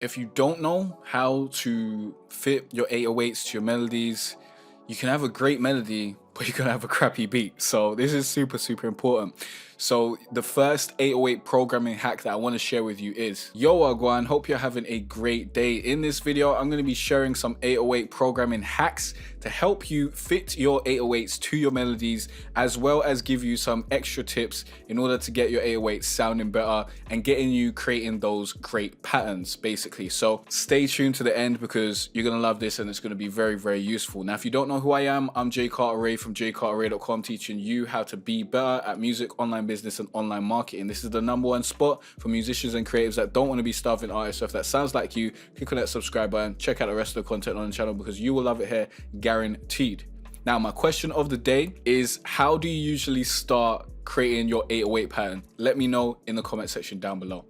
If you don't know how to fit your 808s to your melodies, you can have a great melody, but you can have a crappy beat. So this is super, super important. So the first 808 programming hack that I want to share with you is, yo Agwan, hope you're having a great day. In this video, I'm going to be sharing some 808 programming hacks to help you fit your 808s to your melodies, as well as give you some extra tips in order to get your 808s sounding better and getting you creating those great patterns, basically. So stay tuned to the end because you're going to love this and it's going to be very, very useful. Now, if you don't know who I am, I'm Jay Carteret from jcarteret.com, teaching you how to be better at music, online business, and online marketing. This is the #1 spot for musicians and creatives that don't want to be starving artists. So if that sounds like you, click on that subscribe button, check out the rest of the content on the channel because you will love it here, guaranteed. Now, my question of the day is, how do you usually start creating your 808 pattern? Let me know in the comment section down below.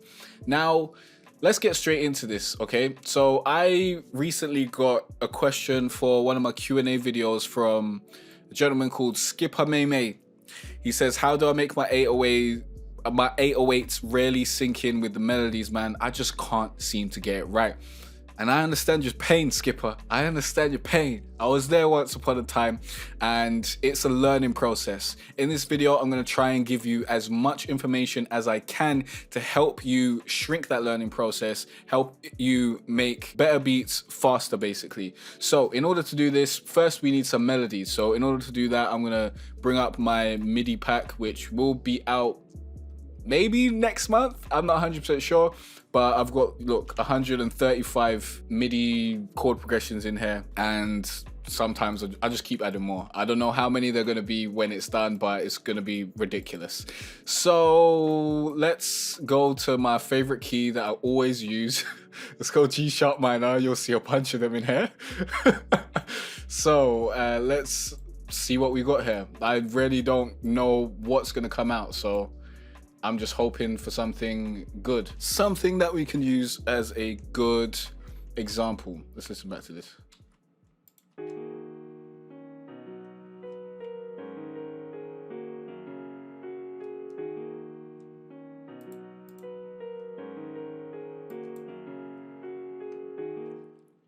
Now, let's get straight into this, okay? So I recently got a question for one of my Q&A videos from a gentleman called Skipper May. He says, how do I make my 808s rarely sink in with the melodies, man? I just can't seem to get it right. And I understand your pain, Skipper. I understand your pain. I was there once upon a time, and it's a learning process. In this video, I'm gonna try and give you as much information as I can to help you shrink that learning process, help you make better beats faster, basically. So in order to do this, first we need some melodies. So in order to do that, I'm gonna bring up my MIDI pack, which will be out maybe next month. I'm not 100% sure, but I've got, look, 135 MIDI chord progressions in here, and sometimes I just keep adding more. I don't know how many they're gonna be when it's done, but it's gonna be ridiculous. So let's go to my favorite key that I always use. Let's go G sharp minor. You'll see a bunch of them in here. So let's see what we got here. I really don't know what's gonna come out, so I'm just hoping for something good, something that we can use as a good example. Let's listen back to this.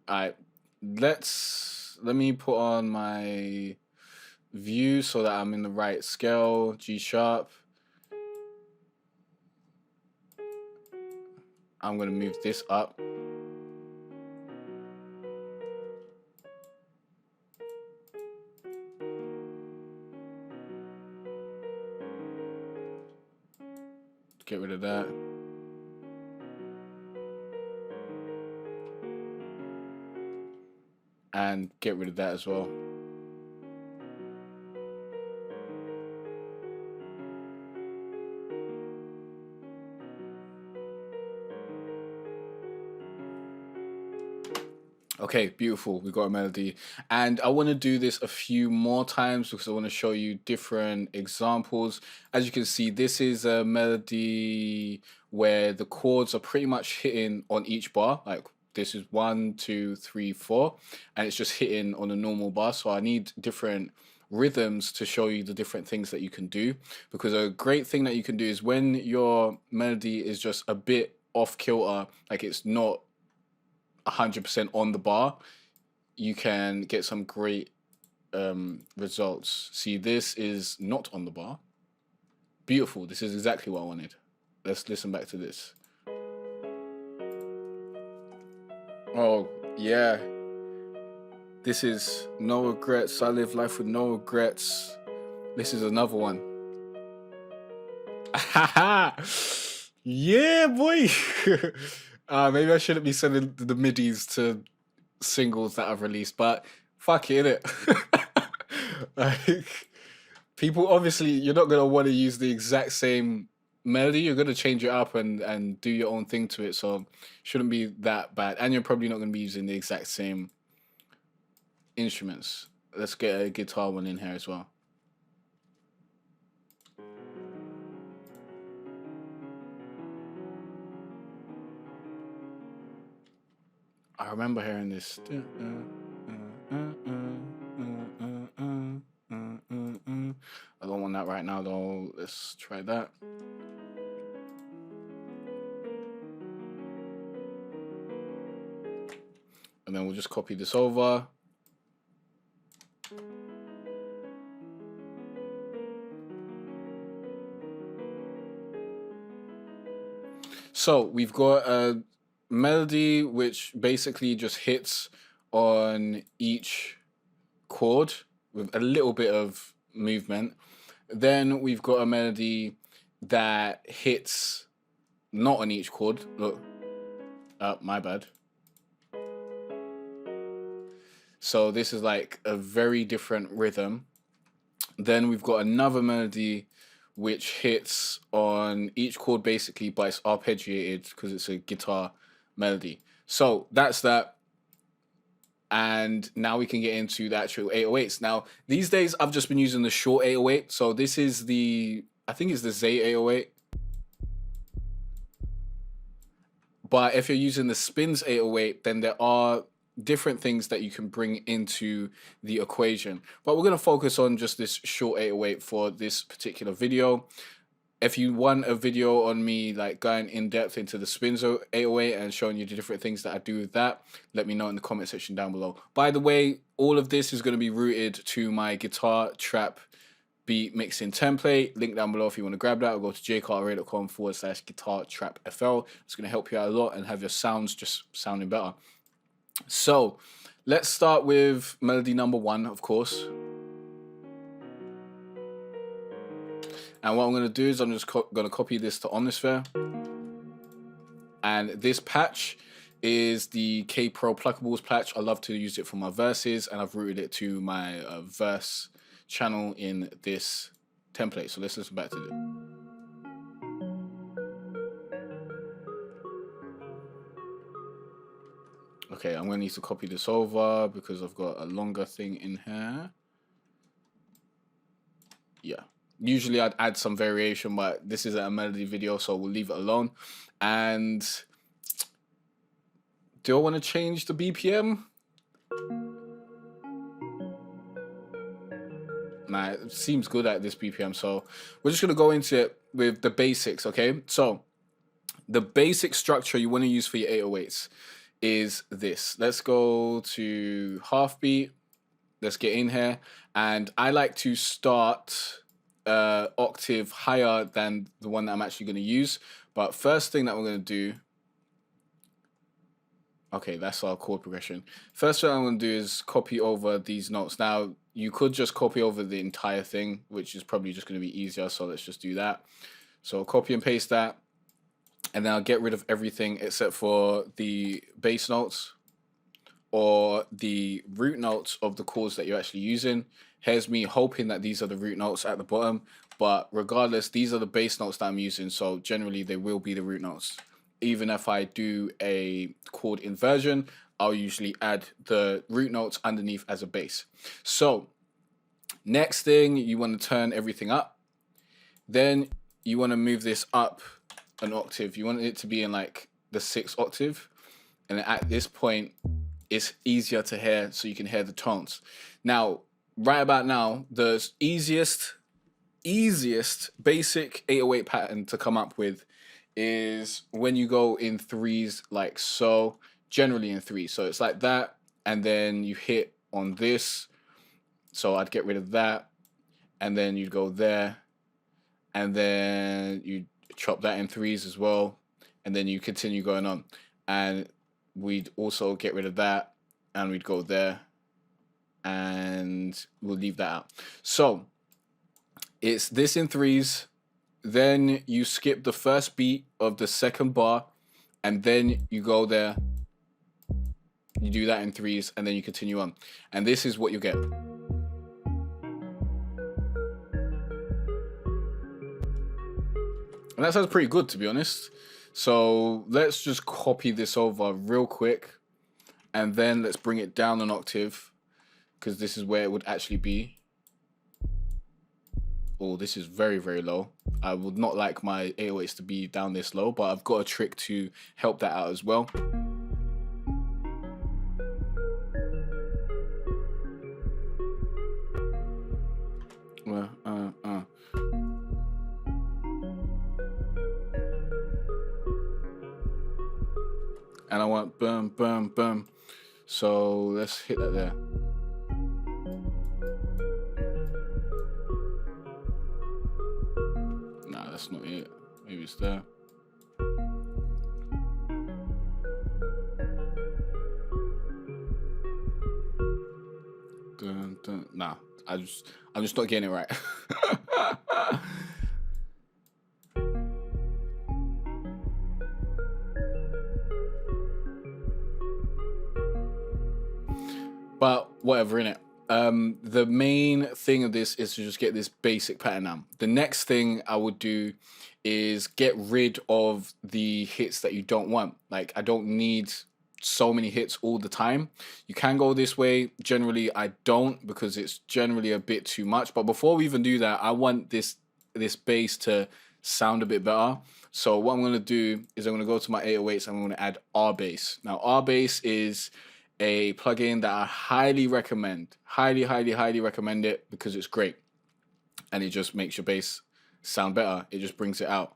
All right, let me put on my view so that I'm in the right scale, G sharp. I'm gonna move this up. Get rid of that. And get rid of that as well. Okay, beautiful. We got a melody. And I want to do this a few more times because I want to show you different examples. As you can see, this is a melody where the chords are pretty much hitting on each bar. Like this is 1, 2, 3, 4, and it's just hitting on a normal bar. So I need different rhythms to show you the different things that you can do, because a great thing that you can do is when your melody is just a bit off kilter, like it's not 100% on the bar, you can get some great results. See, this is not on the bar. Beautiful. This is exactly what I wanted. Let's listen back to this. Oh yeah, this is No Regrets. I live life with no regrets. This is another one. Yeah, boy. Maybe I shouldn't be sending the midis to singles that I've released, but fuck it, innit? Like, people, obviously, you're not gonna want to use the exact same melody. You're gonna change it up and do your own thing to it, so shouldn't be that bad. And you're probably not gonna be using the exact same instruments. Let's get a guitar one in here as well. I remember hearing this. I don't want that right now though. Let's try that. And then we'll just copy this over. So we've got a melody which basically just hits on each chord with a little bit of movement. Then we've got a melody that hits not on each chord. Look, my bad. So this is like a very different rhythm. Then we've got another melody which hits on each chord basically, but it's arpeggiated because it's a guitar melody. So that's that. And now we can get into the actual 808s. Now, these days I've just been using the short 808. So this is the, I think it's the Z 808. But if you're using the Spins 808, then there are different things that you can bring into the equation. But we're going to focus on just this short 808 for this particular video. If you want a video on me like going in depth into the Spins 808 and showing you the different things that I do with that, let me know in the comment section down below. By the way, all of this is going to be rooted to my guitar trap beat mixing template. Link down below if you want to grab that, or go to jcartray.com/guitar trap FL. It's going to help you out a lot and have your sounds just sounding better. So let's start with melody number 1, of course. And what I'm going to do is I'm just going to copy this to Omnisphere. And this patch is the K Pro Pluckables patch. I love to use it for my verses, and I've routed it to my verse channel in this template. So let's listen back to it. Okay, I'm going to need to copy this over because I've got a longer thing in here. Yeah. Usually I'd add some variation, but this isn't a melody video, so we'll leave it alone. And do I want to change the BPM? Nah, it seems good at this BPM, so we're just going to go into it with the basics, okay? So the basic structure you want to use for your 808s is this. Let's go to half beat. Let's get in here. And I like to start octave higher than the one that I'm actually going to use. But first thing that we're going to do, okay, that's our chord progression. First thing I'm going to do is copy over these notes. Now, you could just copy over the entire thing, which is probably just going to be easier. So let's just do that. So copy and paste that. And then I'll get rid of everything except for the bass notes or the root notes of the chords that you're actually using. Here's me hoping that these are the root notes at the bottom, but regardless, these are the bass notes that I'm using, so generally they will be the root notes. Even if I do a chord inversion, I'll usually add the root notes underneath as a bass. So next thing, you want to turn everything up. Then you want to move this up an octave. You want it to be in like the 6th octave, and at this point it's easier to hear, so you can hear the tones. Now right about now, the easiest basic 808 pattern to come up with is when you go in 3s like so, generally in 3s. So it's like that, and then you hit on this. So I'd get rid of that, and then you'd go there, and then you chop that in 3s as well, and then you continue going on, and we'd also get rid of that, and we'd go there, and we'll leave that out. So it's this in 3s, then you skip the first beat of the 2nd bar, and then you go there, you do that in 3s, and then you continue on, and this is what you get. And that sounds pretty good, to be honest. So let's just copy this over real quick, and then let's bring it down an octave, because this is where it would actually be. Oh, this is very, very low. I would not like my 808s to be down this low, but I've got a trick to help that out as well. And I want boom, boom, boom. So let's hit that there. Nah, that's not it. Maybe it's there. Dun, dun. Nah, I'm just not getting it right. But whatever, innit? The main thing of this is to just get this basic pattern down. The next thing I would do is get rid of the hits that you don't want. Like, I don't need so many hits all the time. You can go this way. Generally, I don't, because it's generally a bit too much. But before we even do that, I want this bass to sound a bit better. So what I'm going to do is I'm going to go to my 808s and I'm going to add R bass. Now, R bass is a plugin that I highly recommend. Highly recommend it because it's great. And it just makes your bass sound better. It just brings it out.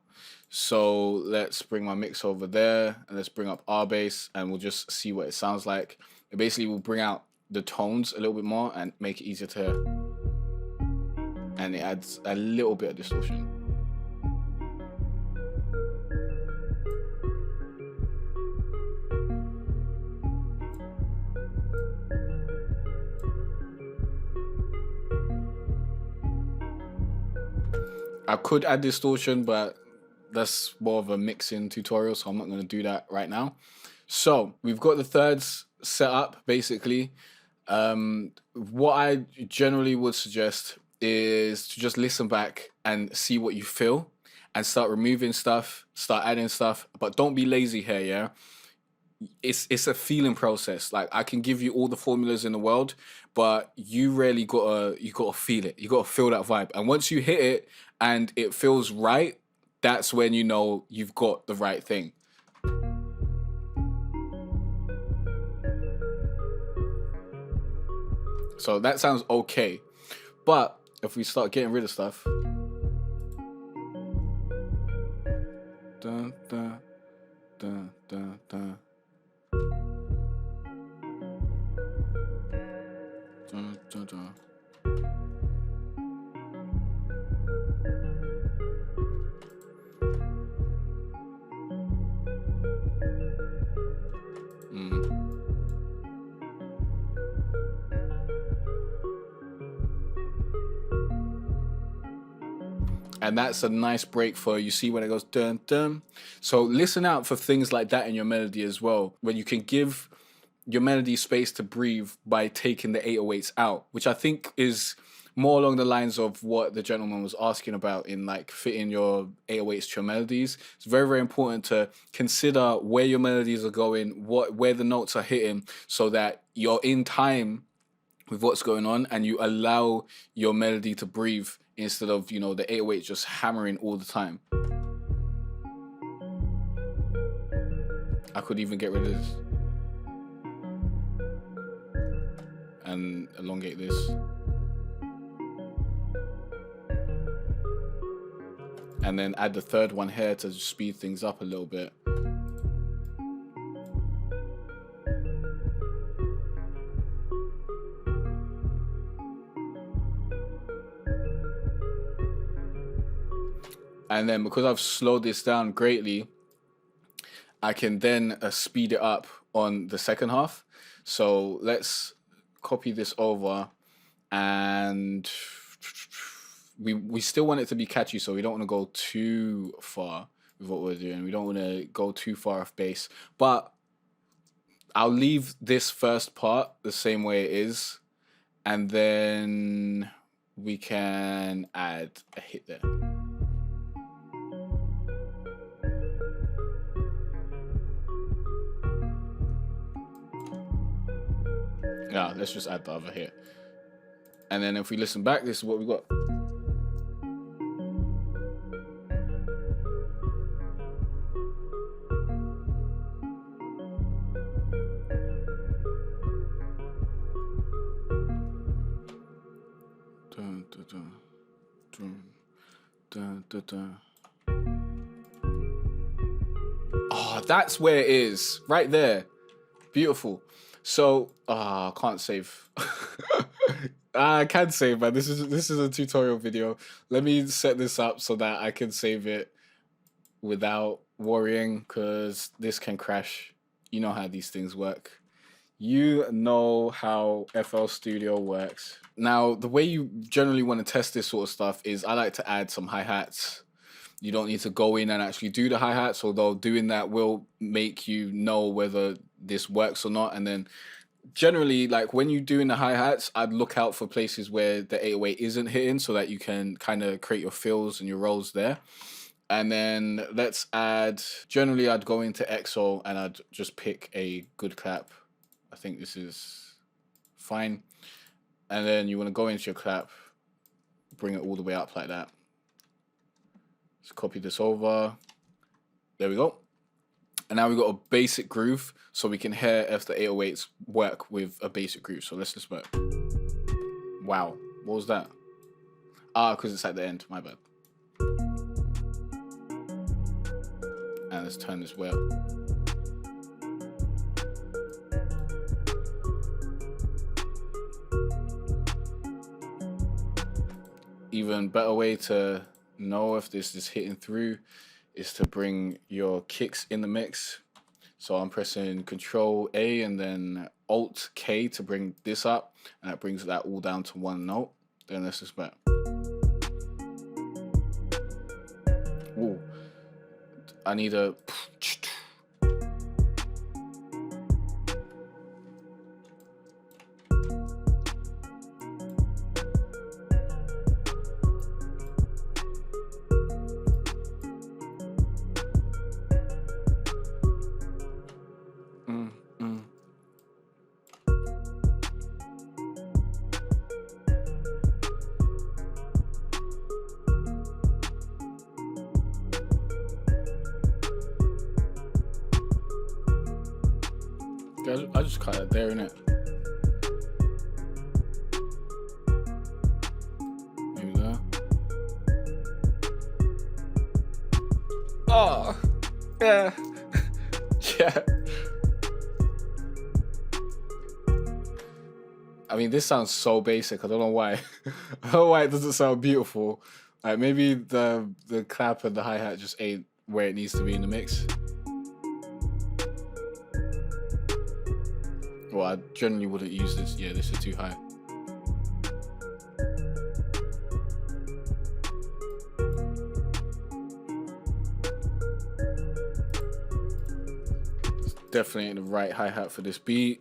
So let's bring my mix over there and let's bring up R bass and we'll just see what it sounds like. It basically will bring out the tones a little bit more and make it easier to hear. And it adds a little bit of distortion. I could add distortion, but that's more of a mixing tutorial, so I'm not going to do that right now. So we've got the thirds set up, basically. What I generally would suggest is to just listen back and see what you feel and start removing stuff, start adding stuff, but don't be lazy here, yeah? It's a feeling process. Like, I can give you all the formulas in the world, but you really gotta feel it. You gotta feel that vibe. And once you hit it and it feels right, that's when you know you've got the right thing. So that sounds okay. But if we start getting rid of stuff. Dun, dun, dun, dun, dun. Dun, dun, dun. And that's a nice break for, you see when it goes dun dun. So listen out for things like that in your melody as well, when you can give your melody space to breathe by taking the 808s out, which I think is more along the lines of what the gentleman was asking about in like fitting your 808s to your melodies. It's very important to consider where your melodies are going, where the notes are hitting, so that you're in time with what's going on and you allow your melody to breathe instead of, you know, the 808 just hammering all the time. I could even get rid of this and elongate this. And then add the third one here to speed things up a little bit. And then because I've slowed this down greatly, I can then speed it up on the second half. So let's copy this over, and we still want it to be catchy, so we don't want to go too far with what we're doing. We don't want to go too far off base, but I'll leave this first part the same way it is, and then we can add a hit there. Yeah, let's just add the other hit. And then if we listen back, this is what we got. Dun, dun, dun, dun, dun, dun, dun. Oh, that's where it is, right there. Beautiful. So, I can't save. I can save, man. This is a tutorial video. Let me set this up so that I can save it without worrying, because this can crash. You know how these things work. You know how FL Studio works. Now, the way you generally want to test this sort of stuff is I like to add some hi-hats. You don't need to go in and actually do the hi-hats, although doing that will make you know whether this works or not. And then generally, like when you're doing the hi-hats, I'd look out for places where the 808 isn't hitting so that you can kind of create your fills and your rolls there. And then let's add, generally I'd go into EXO and I'd just pick a good clap. I think this is fine. And then you want to go into your clap, bring it all the way up like that. Let's copy this over. There we go. And now we've got a basic groove, so we can hear if the 808s work with a basic groove. So let's just work. Wow, what was that? Because it's at the end, my bad. And let's turn this way up. Even better way to know if this is hitting through is to bring your kicks in the mix. So I'm pressing Control A and then Alt K to bring this up, and that brings that all down to one note. Then let's just back. Ooh, I need a. I just cut it there, innit? Maybe there. Oh, yeah. Yeah. I mean, this sounds so basic. I don't know why. I don't know why it doesn't sound beautiful. Like maybe the clap and the hi-hat just ain't where it needs to be in the mix. Well, I generally wouldn't use this. Yeah, this is too high. It's definitely ain't the right hi-hat for this beat.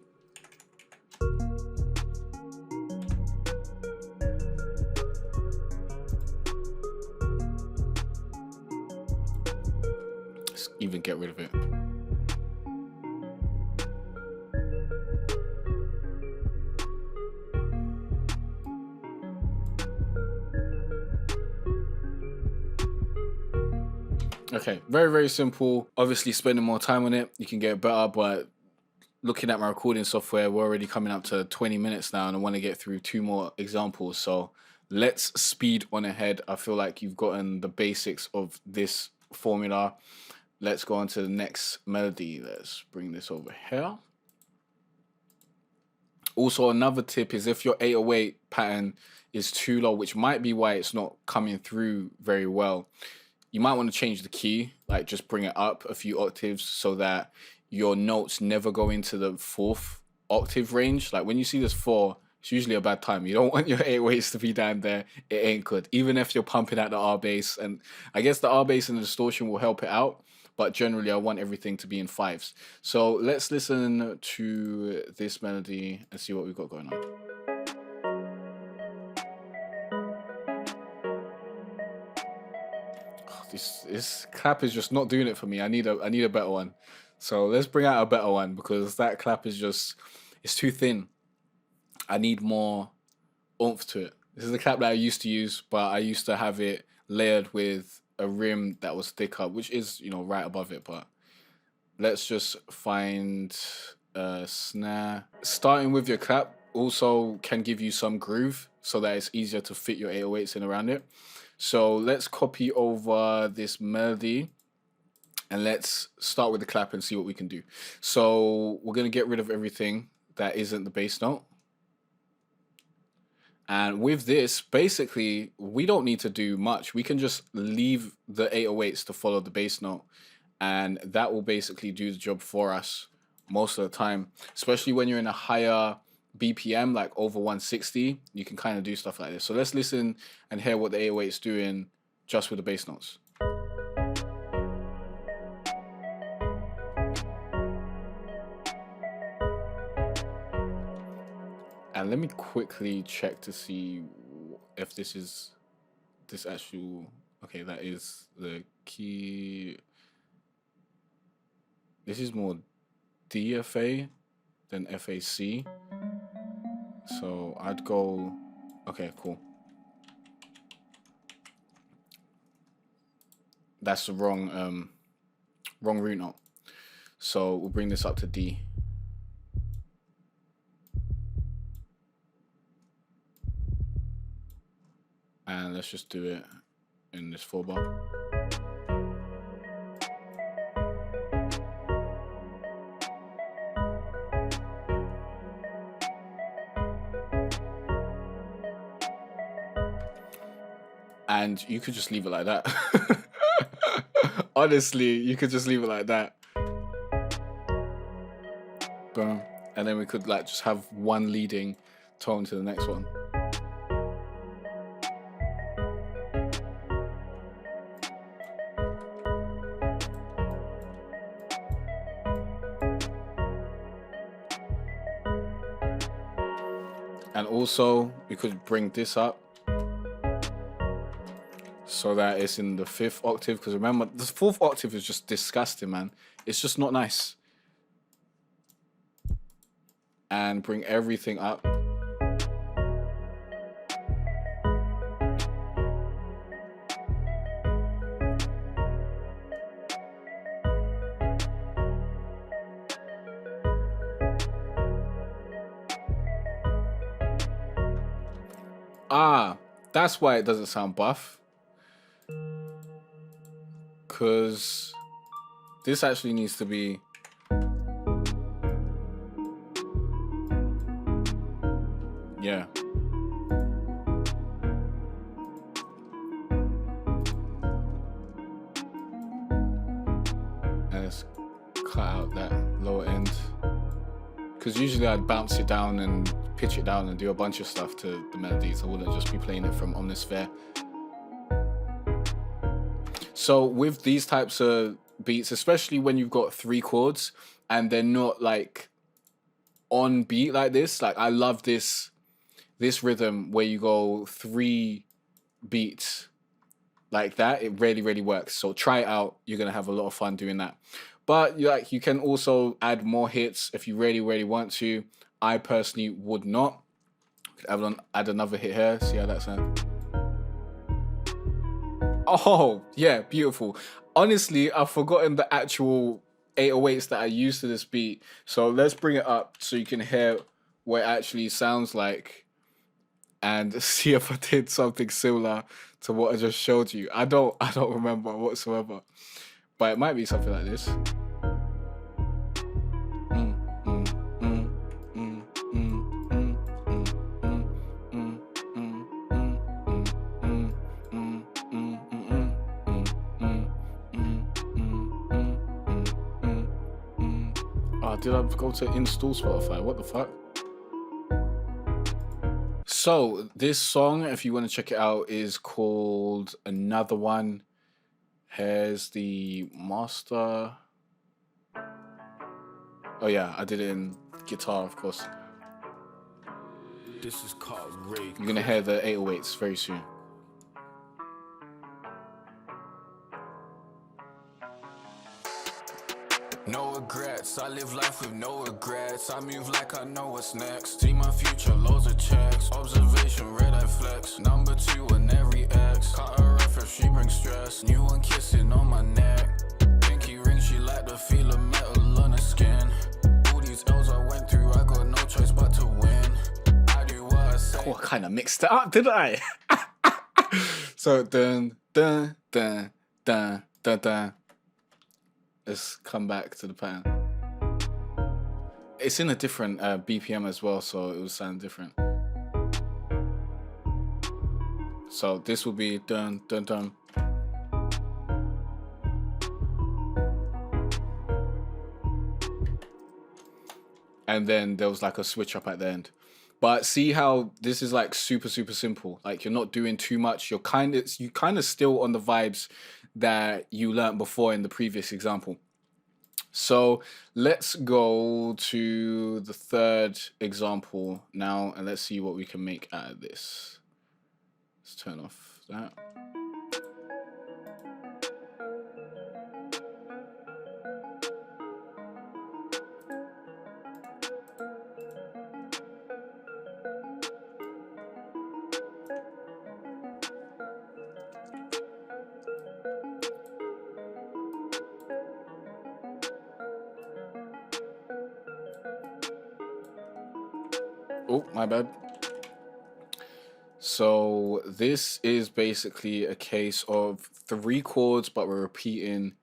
Let's even get rid of it. Okay, very, very simple. Obviously, spending more time on it, you can get better, but looking at my recording software, we're already coming up to 20 minutes now, and I want to get through 2 more examples. So let's speed on ahead. I feel like you've gotten the basics of this formula. Let's go on to the next melody. Let's bring this over here. Also, another tip is if your 808 pattern is too low, which might be why it's not coming through very well, you might want to change the key, like just bring it up a few octaves so that your notes never go into the 4th octave range. Like when you see this 4, it's usually a bad time. You don't want your 808s to be down there. It ain't good. Even if you're pumping out the R bass, and I guess the R bass and the distortion will help it out, but generally I want everything to be in 5s. So let's listen to this melody and see what we've got going on. This clap is just not doing it for me. I need a better one. So let's bring out a better one, because that clap is just, it's too thin. I need more oomph to it. This is the clap that I used to use, but I used to have it layered with a rim that was thicker, which is, you know, right above it. But let's just find a snare. Starting with your clap also can give you some groove so that it's easier to fit your 808s in around it. So let's copy over this melody and let's start with the clap and see what we can do. So we're going to get rid of everything that isn't the bass note. And with this, basically, we don't need to do much. We can just leave the 808s to follow the bass note, and that will basically do the job for us most of the time, especially when you're in a higher BPM, like over 160, you can kind of do stuff like this. So let's listen and hear what the 808's doing just with the bass notes. And let me quickly check to see if this is this actual, okay, that is the key. This is more DFA than FAC. So I'd go, okay, cool. That's the wrong root note. So we'll bring this up to D. And let's just do it in this 4-bar. And you could just leave it like that. Honestly, you could just leave it like that. Boom. And then we could like just have one leading tone to the next one. And also, we could bring this up so that it's in the 5th octave. Because remember, the 4th octave is just disgusting, man. It's just not nice. And bring everything up. Ah, that's why it doesn't sound buff. Because this actually needs to be... Yeah. And let's cut out that lower end. Because usually I'd bounce it down and pitch it down and do a bunch of stuff to the melodies. I wouldn't just be playing it from Omnisphere. So with these types of beats, especially when you've got 3 chords and they're not like on beat like this, like I love this rhythm where you go 3 beats like that. It really works. So try it out. You're gonna have a lot of fun doing that. But like you can also add more hits if you really want to. I personally would not. Add another hit here. See how that sounds. Oh yeah, beautiful. Honestly, I've forgotten the actual 808s that I used to this beat. So let's bring it up so you can hear what it actually sounds like and see if I did something similar to what I just showed you. I don't remember whatsoever, but it might be something like this. Oh, did I go to install Spotify? What the fuck? So this song, if you want to check it out, is called Another One. Here's the master. Oh yeah, I did it in guitar, of course. This is called Ray. You're gonna hear the 808s very soon. No regrets, I live life with no regrets. I move like I know what's next. See my future, loads of checks. Observation, red eye flex. Number 2 in every X. Cut her off if she brings stress. New one kissing on my neck. Pinky ring, she like the feel of metal on her skin. All these L's I went through, I got no choice but to win. I do what I say. Oh, I kind of mixed it up, didn't I? So dun dun dun dun dun dun. Let's come back to the pattern. it's in a different BPM as well, so it will sound different. So this will be dun dun dun. And then there was like a switch up at the end. But see how this is like super super simple. Like you're not doing too much. You kind of still on the vibes that you learned before in the previous example. So let's go to the third example now, and let's see what we can make out of this. Let's turn off that. Oh, my bad. So this is basically a case of 3 chords, but we're repeating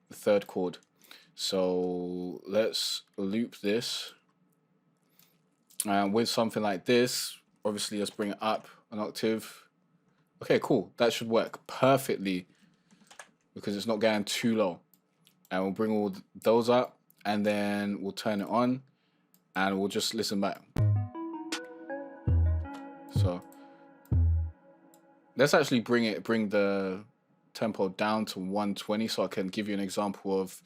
the third chord. So let's loop this. And with something like this, obviously let's bring it up an octave. Okay, cool. That should work perfectly because it's not going too low. And we'll bring all those up, and then we'll turn it on, and we'll just listen back. So let's actually bring the tempo down to 120 so I can give you an example of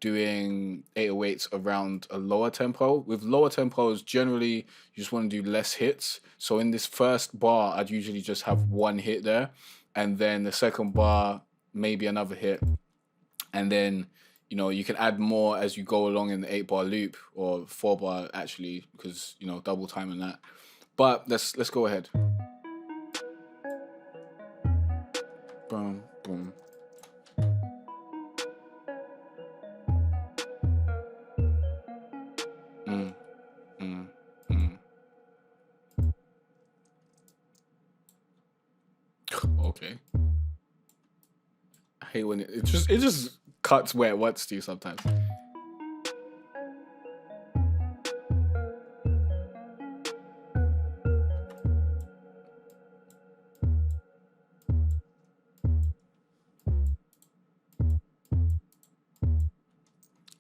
doing 808s around a lower tempo. With lower tempos, generally you just want to do less hits. So in this first bar, I'd usually just have 1 hit there, and then the second bar, maybe another hit, and then you can add more as you go along in the 8-bar loop, or 4-bar actually, because double time and that. But let's go ahead. Boom, boom. Mm, mm, mm. Okay. I hate when it just cuts where it wants to sometimes.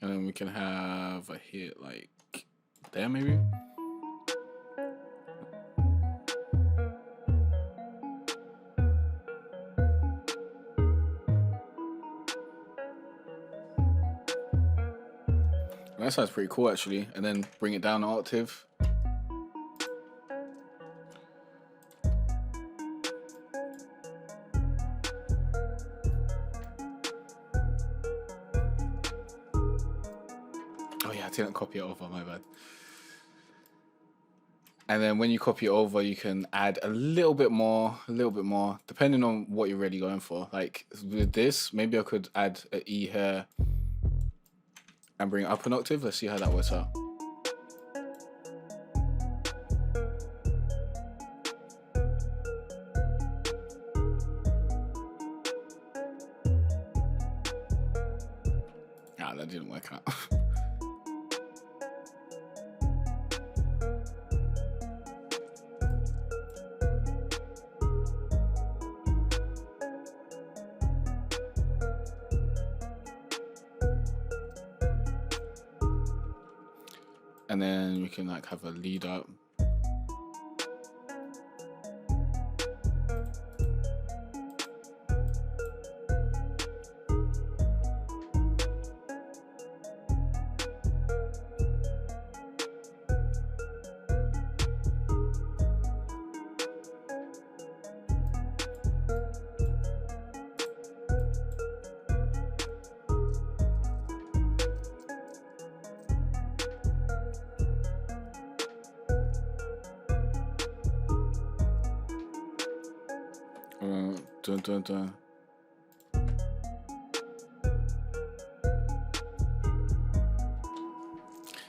And then we can have a hit like there, maybe. That sounds pretty cool, actually. And then bring it down an octave. Oh yeah, I didn't copy it over, my bad. And then when you copy it over, you can add a little bit more, depending on what you're really going for. Like with this, maybe I could add an E here and bring it up an octave. Let's see how that works out. Ah, that didn't work out. And then we can like have a lead up. Dun, dun, dun.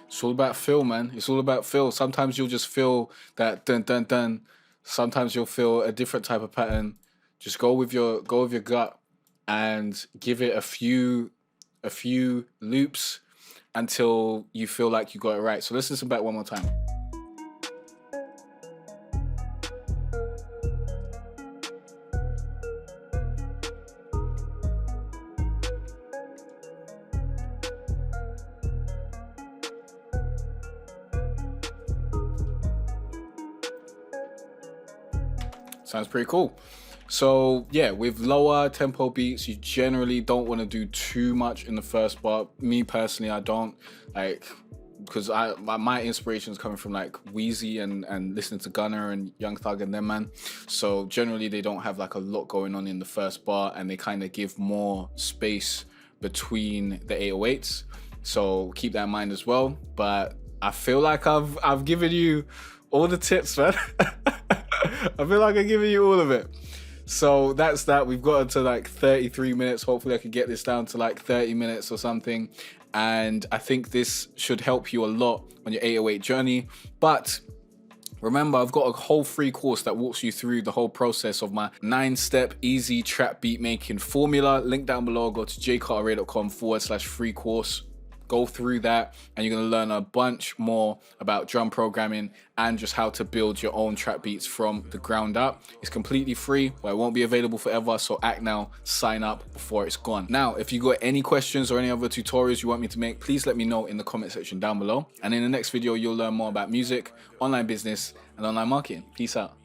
It's all about feel, man. It's all about feel. Sometimes you'll just feel that dun dun dun. Sometimes you'll feel a different type of pattern. Just go with your gut and give it a few loops, until you feel like you got it right. So let's listen back one more time. Sounds pretty cool. So yeah, with lower tempo beats, you generally don't want to do too much in the first bar. Me personally, I don't, like, because my inspiration is coming from like Wheezy and listening to Gunna and Young Thug and them, man. So generally they don't have like a lot going on in the first bar, and they kind of give more space between the 808s. So keep that in mind as well. But I feel like I've given you all the tips, man. I feel like I'm giving you all of it. So that's that. We've got to like 33 minutes. Hopefully I can get this down to like 30 minutes or something. And I think this should help you a lot on your 808 journey. But remember, I've got a whole free course that walks you through the whole process of my 9-step easy trap beat making formula. Link down below. Go to jcarterray.com/free course. Go through that, and you're going to learn a bunch more about drum programming and just how to build your own trap beats from the ground up. It's completely free, but it won't be available forever, so act now, sign up before it's gone. Now, if you got any questions or any other tutorials you want me to make, please let me know in the comment section down below. And in the next video, you'll learn more about music, online business, and online marketing. Peace out.